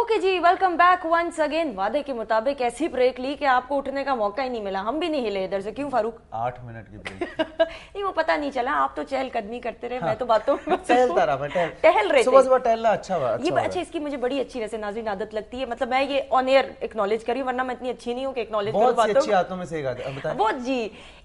Okay जी, welcome back once again. वादे के मुताबिक ऐसी ब्रेक ली कि आपको उठने का मौका ही नहीं मिला, हम भी नहीं हिले इधर से। क्यों फारूक? 8 मिनट की ब्रेक। नहीं, वो पता नहीं चला, आप तो चहलकदमी करते रहे। मैं तो बातों में टहलता रहा, मैं टहल रहे थे। सुबह टहलना अच्छा हुआ। ये अच्छा, इसकी मुझे बड़ी अच्छी वैसे नाज़रीन आदत लगती है। मतलब मैं ये ऑन एयर एक्नॉलेज करी, वरना मैं इतनी अच्छी नहीं हूँ कि एक्नॉलेज करूं बातों। बहुत अच्छी आदतों में से एक आदत बताएं। बहुत जी,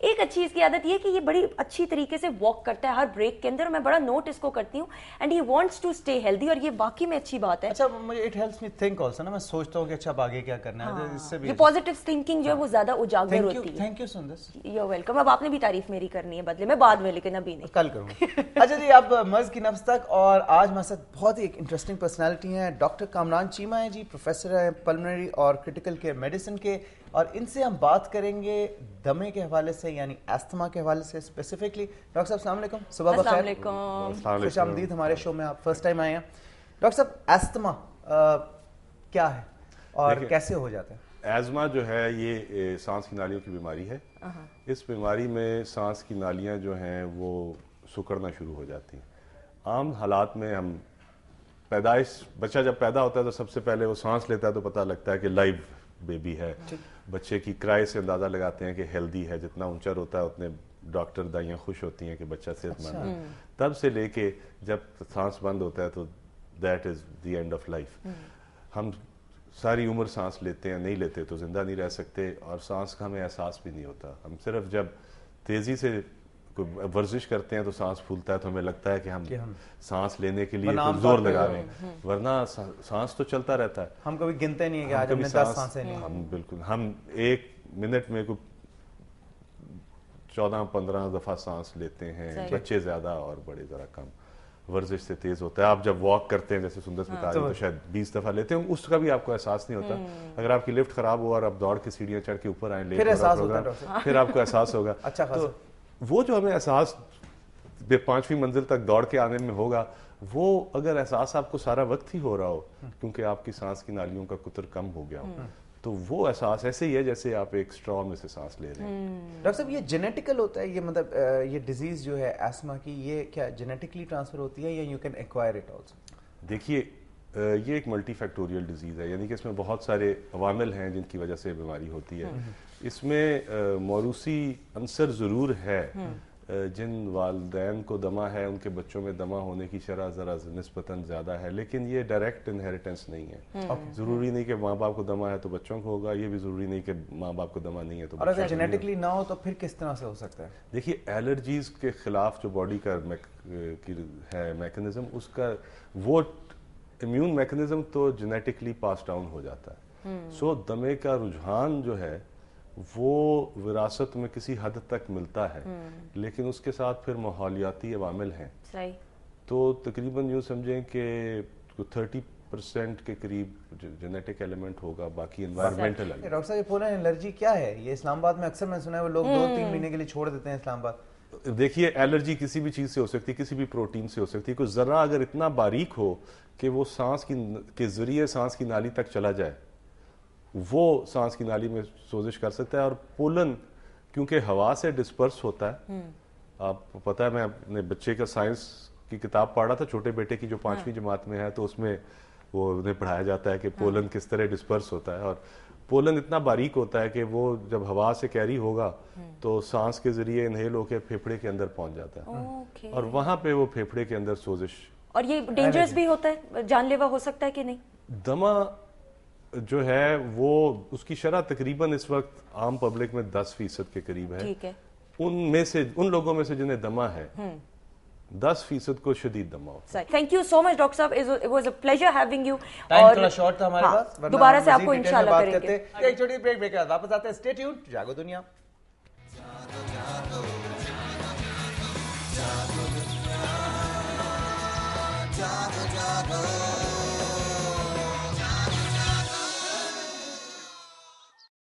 एक अच्छी इसकी आदत ये कि ये बड़ी अच्छी तरीके से वॉक करता है हर ब्रेक के अंदर। मैं बड़ा नोट इसको करती हूँ and he wants to stay healthy, और ये वाकई में अच्छी बात है। अच्छा, मुझे it helps me think also ना, मैं सोचता हूँ कि अच्छा आगे क्या करना है, इससे भी ये पॉजिटिव थिंकिंग जो है वो ज्यादा उजागर होती है। Thank you Sundas, you are welcome. अब आपने भी तारीफ मेरी करनी है बदले में बाद में, लेकिन अभी नहीं, कल करूंगा। अच्छा जी, अब मर्ज की नफ्स तक, और आज हमारे साथ बहुत ही एक इंटरेस्टिंग पर्सनालिटी हैं। डॉक्टर कामरान चीमा है जी, प्रोफेसर हैं पल्मोनरी और क्रिटिकल केयर मेडिसिन के, और इनसे हम बात करेंगे दमे के हवाले से, यानी एस्थमा के हवाले से स्पेसिफिकली। डॉक्टर साहब अस्सलाम वालेकुम, सुबह बखैर, खुश आमदीद हमारे शो में, आप फर्स्ट टाइम आए हैं। डॉक्टर साहब, एस्थमा क्या है और कैसे हो जाता है? एज़मा जो है ये सांस की नालियों की बीमारी है। इस बीमारी में सांस की नालियां जो हैं वो सिकुड़ना शुरू हो जाती हैं। आम हालात में हम बच्चा जब पैदा होता है तो सबसे पहले वो सांस लेता है तो पता लगता है कि लाइव बेबी है। बच्चे की क्राई से अंदाज़ा लगाते हैं कि हेल्दी है। जितना ऊंचा रोता है उतने डॉक्टर दाइयाँ खुश होती हैं कि बच्चा सेहतमंद है। तब से लेके जब सांस बंद होता है तो that is the end of life. हम सारी उम्र सांस लेते हैं, नहीं लेते तो जिंदा नहीं रह सकते, और सांस का हमें एहसास भी नहीं होता। हम सिर्फ जब तेज़ी से वर्जिश करते हैं तो सांस फूलता है तो हमें लगता है कि हम सांस लेने के लिए जोर लगा रहे हैं, वरना सांस तो चलता रहता है। हम कभी गिनते नहीं है कि आज हमने 10 सांसें ली। हम 1 मिनट में 14-15 दफा सांस लेते हैं, बच्चे ज्यादा और बड़े जरा कम। वर्जिश से तेज होता है। आप जब वॉक करते हैं जैसे सुंदर बता रहे हैं तो शायद 20 दफा लेते हैं, उसका भी आपको एहसास नहीं होता। अगर आपकी लिफ्ट खराब हो और आप दौड़ के सीढ़ियां चढ़ के ऊपर आए, फिर एहसास होता है, फिर आपको एहसास होगा। अच्छा, तो वो जो हमें एहसास 5वीं मंजिल तक दौड़ के आने में होगा, वो अगर एहसास आपको सारा वक्त ही हो रहा हो क्योंकि आपकी सांस की नालियों का कुतर कम हो गया हो, तो वो एहसास ऐसे ही है जैसे आप एक स्ट्रॉ में से सांस ले रहे हैं। डॉक्टर साहब, ये जेनेटिकल होता है, ये मतलब ये डिजीज जो है एस्थमा की, ये क्या जेनेटिकली ट्रांसफर होती है या you can acquire it also? देखिए, ये एक मल्टी फैक्टोरियल डिजीज़ है, यानी कि इसमें बहुत सारे अवामिल हैं जिनकी वजह से बीमारी होती है। इसमें मौरूसी अंसर ज़रूर है। जिन वालदैन को दमा है उनके बच्चों में दमा होने की शरह ज़रा निस्बतन ज़्यादा है, लेकिन ये डायरेक्ट इनहेरिटेंस नहीं है। ज़रूरी नहीं कि माँ बाप को दमा है तो बच्चों को होगा, ये भी ज़रूरी नहीं कि माँ बाप को दमा नहीं है तो। और अगर जेनेटिकली ना हो तो फिर किस तरह से हो सकता है? देखिए, एलर्जीज के खिलाफ जो बॉडी का है मैकेनिज्म, उसका वो इम्यून मैकेनिज्म तो जेनेटिकली पास डाउन हो जाता है। सो दमे का रुझान जो है वो विरासत में किसी हद तक मिलता है, लेकिन उसके साथ फिर माहौलियाती अवामिल हैं। सही। तो तकरीबन यूँ समझें कि 30% के करीब जेनेटिक एलिमेंट होगा, बाकी एनवायरमेंटल एलिमेंट। डॉक्टर साहब, ये पोलर एलर्जी क्या है? ये इस्लामाबाद में अक्सर मैंने सुना है वो लोग 2-3 महीने के लिए छोड़ देते हैं इस्लामाबाद। देखिए, एलर्जी किसी भी चीज़ से हो सकती है, किसी भी प्रोटीन से हो सकती है। कुछ ज़रा अगर इतना बारीक हो कि वो सांस के जरिए सांस की नाली तक चला जाए, वो सांस की नाली में सोजिश कर सकता है। और पोलन क्योंकि हवा से डिस्पर्स होता है, आपको पता है, मैं अपने बच्चे का साइंस की किताब पढ़ रहा था, छोटे बेटे की जो 5वीं जमात में है, तो उसमें वो उन्हें पढ़ाया जाता है कि पोलन किस तरह डिस्पर्स होता है। और पोलन इतना बारीक होता है कि वो जब हवा से कैरी होगा तो सांस के जरिए इनहेल होकर फेफड़े के अंदर पहुंच जाता है, और वहां पे वो फेफड़े के अंदर सोजिश। और ये डेंजरस भी होता है, जानलेवा हो सकता है कि नहीं? दमा जो है वो उसकी शरह तकरीबन इस वक्त आम पब्लिक में 10% के करीब है। ठीक है। उनमें से, उन लोगों में से जिन्हें दमा है, 10% को शदीद दमा हो। Thank you so much doctor साहब, it was a pleasure having you. और थोड़ा शॉर्ट था हमारे पास, दोबारा से आपको इंशाल्लाह करेंगे। एक छोटी ब्रेक के बाद वापस आते हैं। स्टे ट्यून्ड, जागो दुनिया। जागो